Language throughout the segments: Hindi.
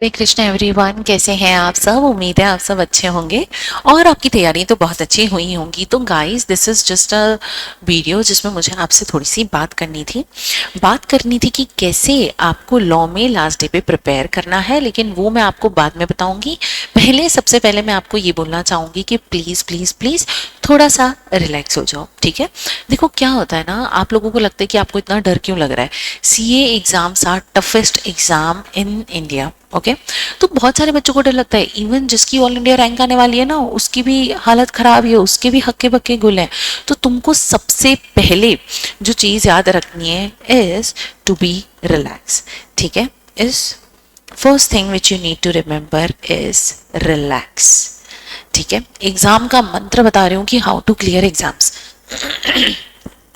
हरे कृष्ण एवरीवन, कैसे हैं आप सब। उम्मीद है आप सब अच्छे होंगे और आपकी तैयारी तो बहुत अच्छी हुई होंगी। तो guys, this is just a video जिसमें मुझे आपसे थोड़ी सी बात करनी थी कि कैसे आपको लॉ में लास्ट डे पे प्रिपेयर करना है, लेकिन वो मैं आपको बाद में बताऊंगी। सबसे पहले मैं आपको ये बोलना चाहूंगी कि प्लीज प्लीज प्लीज थोड़ा सा रिलैक्स हो जाओ, ठीक है। देखो क्या होता है ना, आप लोगों को लगता है कि आपको इतना डर क्यों लग रहा है। CA exams are toughest exam in India, okay. तो बहुत सारे बच्चों को डर लगता है, इवन जिसकी ऑल इंडिया रैंक आने वाली है ना, उसकी भी हालत खराब है, उसके भी हक्के बक्के गुल हैं। तो तुमको सबसे पहले जो चीज याद रखनी है इज टू बी रिलैक्स, ठीक है। Is first thing which you need to remember is relax, ठीक है। एग्जाम का मंत्र बता रही हूँ कि हाउ टू क्लियर एग्जाम्स।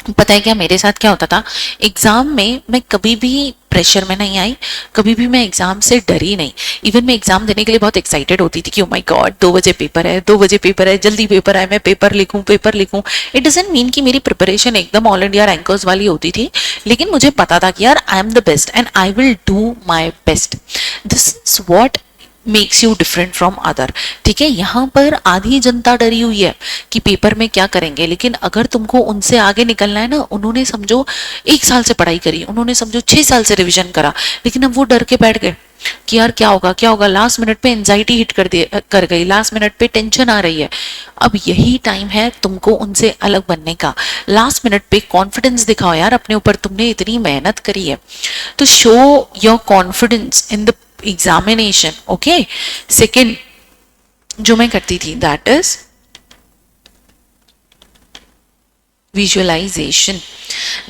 पता है क्या मेरे साथ क्या होता था, एग्जाम में मैं कभी भी प्रेशर में नहीं आई, कभी भी मैं एग्जाम से डरी नहीं। इवन मैं एग्जाम देने के लिए बहुत एक्साइटेड होती थी कि ओ माय गॉड 2 बजे पेपर है, 2 बजे पेपर है, जल्दी पेपर है, मैं पेपर लिखूं पेपर लिखूं। इट डजंट मीन कि मेरी प्रिपरेशन एकदम ऑल इंडिया रैंकर्स वाली होती थी, लेकिन मुझे पता था कि यार I am the best and I will do my best. This is what makes you different from other, ठीक है। यहाँ पर आधी जनता डरी हुई है कि पेपर में क्या करेंगे, लेकिन अगर तुमको उनसे आगे निकलना है ना, उन्होंने समझो 1 साल से पढ़ाई करी, उन्होंने समझो 6 साल से रिवीजन करा, लेकिन अब वो डर के बैठ गए कि यार क्या होगा क्या होगा। लास्ट मिनट पे एंजाइटी हिट कर गई, लास्ट मिनट पे टेंशन आ रही है। अब यही टाइम है तुमको उनसे अलग बनने का। लास्ट मिनट पे कॉन्फिडेंस दिखाओ यार अपने ऊपर, तुमने इतनी मेहनत करी है। तो show your confidence in the examination, okay. Second जो मैं करती थी that is visualization.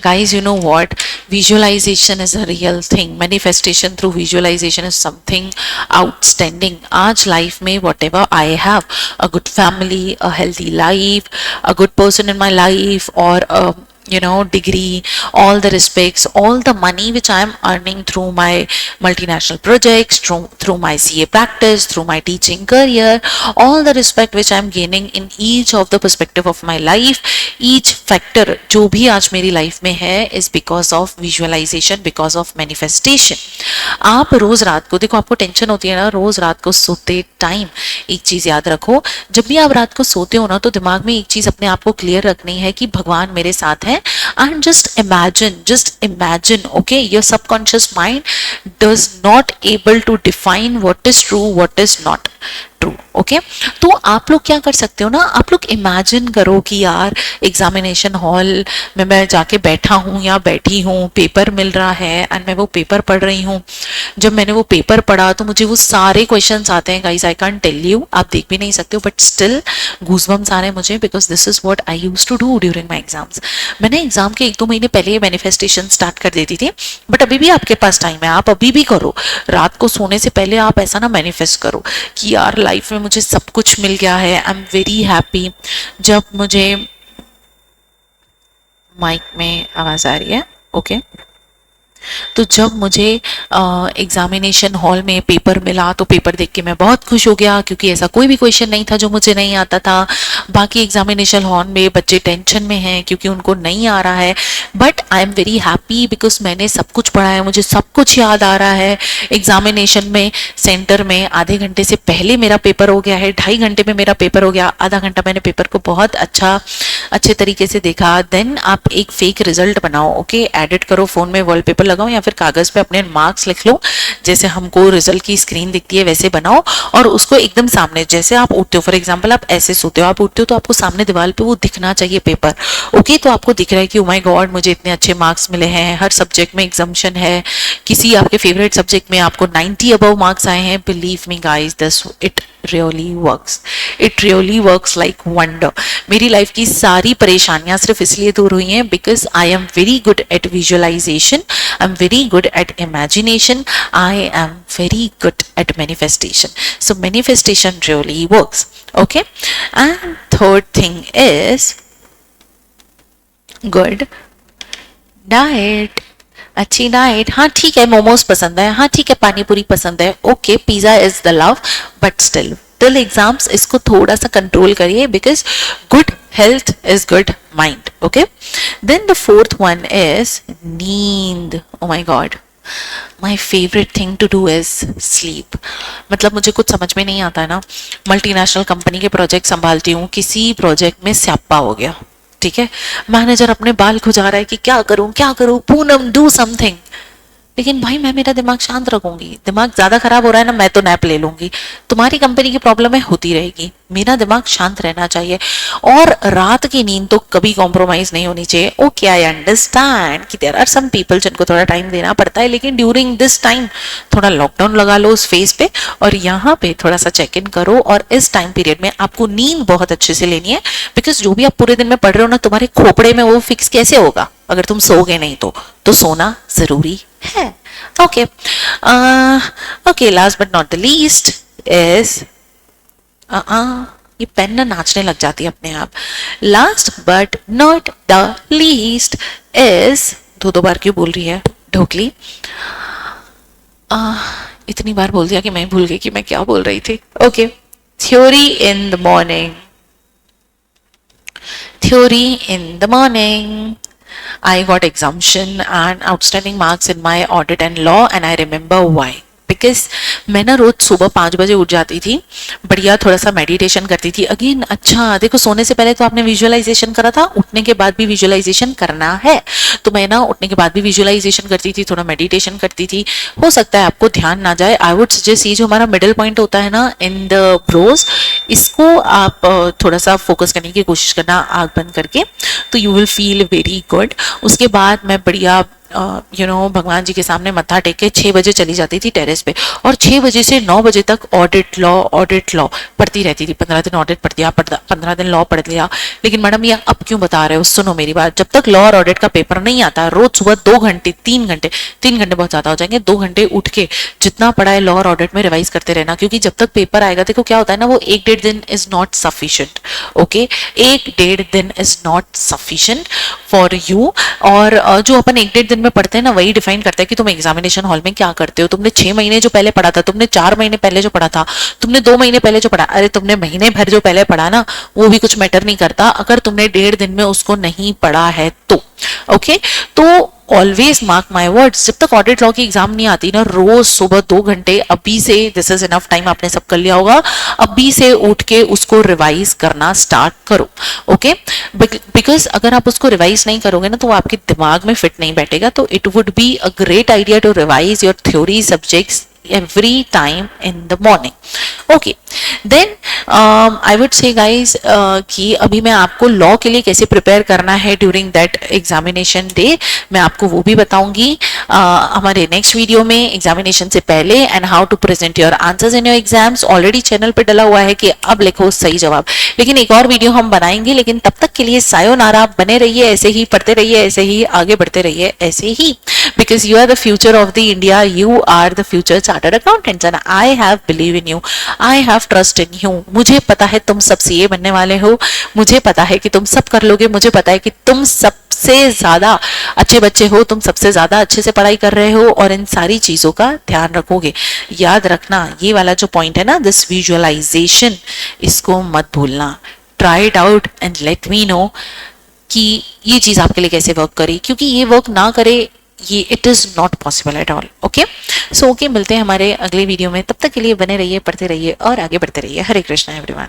Guys, you know what, visualization is a real thing. Manifestation through visualization is something outstanding. आज लाइफ में whatever I have, a good family, a healthy life, a good person in my life, or a degree, all the respects, all the money which I am earning through my multinational projects, through my CA practice, through my teaching career, all the respect which I am gaining in each of the perspective of my life, each factor जो भी आज मेरी लाइफ में है is because of visualization, because of manifestation. आप रोज रात को, देखो आपको टेंशन होती है ना, रोज रात को सोते टाइम एक चीज याद रखो। जब भी आप रात को सोते हो ना, तो दिमाग में एक चीज अपने आप को क्लियर रखनी है कि भगवान मेरे साथ है। And just imagine, okay. Your subconscious mind does not able to define what is true what is not true, okay. तो आप लोग क्या कर सकते हो ना, आप लोग इमेजिन करो कि यार एग्जामिनेशन हॉल में मैं जाके बैठा हूँ या बैठी हूँ, पेपर मिल रहा है एंड मैं वो पेपर पढ़ रही हूँ। जब मैंने वो पेपर पढ़ा तो मुझे वो सारे क्वेश्चंस आते हैं, guys I can't tell you, आप देख भी नहीं सकते हो, बट स्टिल गूज़बम्स आ रहे हैं मुझे, because this is what I used to do during my exams. मैंने एग्जाम के 1-2 महीने पहले ये मैनिफेस्टेशन स्टार्ट कर देती थी, बट अभी भी आपके पास टाइम है, आप अभी भी करो। रात को सोने से पहले आप ऐसा ना मैनिफेस्ट करो कि यार लाइफ में मुझे सब कुछ मिल गया है, आई एम वेरी हैप्पी। जब मुझे माइक में आवाज आ रही है, ओके। तो जब मुझे एग्जामिनेशन हॉल में पेपर मिला तो पेपर देख के मैं बहुत खुश हो गया, क्योंकि ऐसा कोई भी क्वेश्चन नहीं था जो मुझे नहीं आता था। बाकी एग्जामिनेशन हॉल में बच्चे टेंशन में हैं क्योंकि उनको नहीं आ रहा है, but I am very happy because मैंने सब कुछ पढ़ा है, मुझे सब कुछ याद आ रहा है। एग्जामिनेशन में सेंटर में आधे घंटे से पहले मेरा पेपर हो गया है, 2.5 घंटे में मेरा पेपर हो गया, आधा घंटा मैंने पेपर को बहुत अच्छे तरीके से देखा। देन आप एक फेक रिजल्ट बनाओ, ओके। एडिट करो, फोन में वॉलपेपर लगाओ या फिर कागज पे अपने मार्क्स लिख लो, जैसे हमको रिजल्ट की स्क्रीन दिखती है वैसे बनाओ, और उसको एकदम सामने, जैसे आप उठते हो, फॉर एग्जांपल आप ऐसे सोते हो, आप उठते हो तो आपको सामने दीवार पे वो दिखना चाहिए पेपर, ओके। तो आपको दिख रहा है कि ओ माय गॉड मुझे इतने अच्छे मार्क्स मिले हैं, हर सब्जेक्ट में एग्जाम्शन है, किसी आपके फेवरेट सब्जेक्ट में आपको 90 अबव मार्क्स आए हैं। Believe me guys, this it really works like wonder. मेरी लाइफ की सारी परेशानियां सिर्फ इसलिए दूर हुई हैं because I am very good at visualisation, I am very good at imagination, I am very good at manifestation. So manifestation really works, okay. And third thing is good diet. अच्छी डाइट, हाँ ठीक है, मोमोज पसंद है, हाँ ठीक है, पानी पूरी पसंद है, okay, pizza is the love, but still till exams इसको थोड़ा सा कंट्रोल करिए, because good health is good mind, okay. Then the fourth one is नींद। Oh my god, my favourite thing to do is sleep. मतलब मुझे कुछ समझ में नहीं आता है ना, मल्टीनेशनल कंपनी के प्रोजेक्ट संभालती हूँ, किसी प्रोजेक्ट में स्यापा हो गया, ठीक है, मैनेजर अपने बाल खुजा रहा है कि क्या करूं पूनम डू समथिंग, लेकिन भाई मैं मेरा दिमाग शांत रखूंगी, दिमाग ज्यादा खराब हो रहा है ना, मैं तो नैप ले लूंगी, तुम्हारी कंपनी की प्रॉब्लम है होती रहेगी, मेरा दिमाग शांत रहना चाहिए। और रात की नींद तो कभी कॉम्प्रोमाइज नहीं होनी चाहिए। ओके आई अंडरस्टैंड कि देयर आर सम पीपल जिनको थोड़ा टाइम देना पड़ता है, लेकिन ड्यूरिंग दिस टाइम थोड़ा लॉकडाउन लगा लो उस फेस पे और यहाँ पे थोड़ा सा चेक इन करो, और इस टाइम पीरियड में आपको नींद बहुत अच्छे से लेनी है, बिकॉज जो भी आप पूरे दिन में पढ़ रहे हो ना, तुम्हारे खोपड़े में वो फिक्स कैसे होगा अगर तुम सोओगे नहीं तो सोना जरूरी है। Okay okay, last but not the least is ये पेन ना नाचने लग जाती है अपने आप। Last but not the least is, दो बार क्यों बोल रही है ढोकली, इतनी बार बोल दिया कि मैं भूल गई कि मैं क्या बोल रही थी। Okay, theory in the morning, theory in the morning. I got exemption and outstanding marks in my audit and law, and I remember why. Because मैं ना रोज सुबह 5 बजे उठ जाती थी, बढ़िया थोड़ा सा मेडिटेशन करती थी। अगेन अच्छा देखो, सोने से पहले तो आपने विजुअलाइजेशन करा था, उठने के बाद भी विजुअलाइजेशन करना है, तो मैं ना उठने के बाद भी विजुअलाइजेशन करती थी, थोड़ा मेडिटेशन करती थी। हो सकता है आपको ध्यान ना जाए, आई वुड सजेस्ट ये जो हमारा मिडिल पॉइंट होता है ना इन द ब्रोज, इसको आप थोड़ा सा फोकस करने की कोशिश करना आँख बंद करके, तो you will feel very good. उसके बाद मैं बढ़िया भगवान जी के सामने मत्था टेक के 6 बजे चली जाती थी टेरेस पे, और 6 बजे से 9 बजे तक ऑडिट लॉ पढ़ती रहती थी। 15 दिन ऑडिट पढ़ दिया, 15 दिन लॉ पढ़ लिया। लेकिन मैडम ये अब क्यों बता रहे हो, सुनो मेरी बात, जब तक लॉ और ऑडिट का पेपर नहीं आता, रोज सुबह 2 घंटे 3 घंटे, 3 घंटे बहुत ज्यादा हो जाएंगे, 2 घंटे उठ के जितना पढ़ा है लॉ और ऑडिट में रिवाइज करते रहना, क्योंकि जब तक पेपर आएगा, देखो क्या होता है ना, वो 1-1.5 दिन इज नॉट सफिशिएंट। ओके, 1-1.5 दिन is not sufficient for you. और जो अपन 1-1.5 दिन में पढ़ते हैं ना, वही डिफाइन करता है कि तुम एग्जामिनेशन हॉल में क्या करते हो। तुमने 6 महीने जो पहले पढ़ा था, तुमने 4 महीने पहले जो पढ़ा था, तुमने 2 महीने पहले जो पढ़ा, अरे तुमने महीने भर जो पहले पढ़ा ना, वो भी कुछ मैटर नहीं करता अगर तुमने 1.5 दिन में उसको नहीं पढ़ा है तो। ओके, तो ऑलवेज मार्क माई वर्ड्स, जब तक ऑडिट लॉ की एग्जाम नहीं आती ना, रोज सुबह 2 घंटे अभी से, दिस इज इनफ टाइम, आपने सब कर लिया होगा, अभी से उठ के उसको रिवाइज करना स्टार्ट करो। ओके, बिकॉज अगर आप उसको रिवाइज नहीं करोगे ना, तो वो आपके दिमाग में फिट नहीं बैठेगा। तो it would be a great idea to revise your theory subjects every time in the morning. Okay, then I would say guys कि अभी मैं आपको लॉ के लिए कैसे प्रिपेयर करना है ड्यूरिंग दैट एग्जामिनेशन डे, मैं आपको वो भी बताऊंगी हमारे नेक्स्ट वीडियो में, एग्जामिनेशन से पहले, and how to present your answers in your exams. Already channel पे डला हुआ है कि अब लिखो सही जवाब, लेकिन एक और वीडियो हम बनाएंगे, लेकिन तब तक के लिए सायोनारा, बने रहिए ऐसे ही, पढ़ते रहिए ऐसे ही, आगे बढ़ते रहिए ऐसे ही, because you are the future of the India, you are the future chartered accountants, and I have believe in you, I have trust in you. मुझे पता है तुम सब सीए बनने वाले हो, मुझे पता है कि तुम सब कर लोगे, मुझे पता है कि तुम सबसे ज्यादा अच्छे बच्चे हो, तुम सबसे ज्यादा अच्छे से पढ़ाई कर रहे हो और इन सारी चीजों का ध्यान रखोगे। याद रखना ये वाला जो पॉइंट है ना, दिस विजुअलाइजेशन, इसको मत भूलना। Try it out and let me know कि ये चीज आपके लिए कैसे वर्क करे, क्योंकि ये वर्क ना करे, ये it is not possible at all. Okay, so okay, मिलते हैं हमारे अगले वीडियो में, तब तक के लिए बने रहिए, पढ़ते रहिए और आगे बढ़ते रहिए। हरे कृष्णा एवरीवन।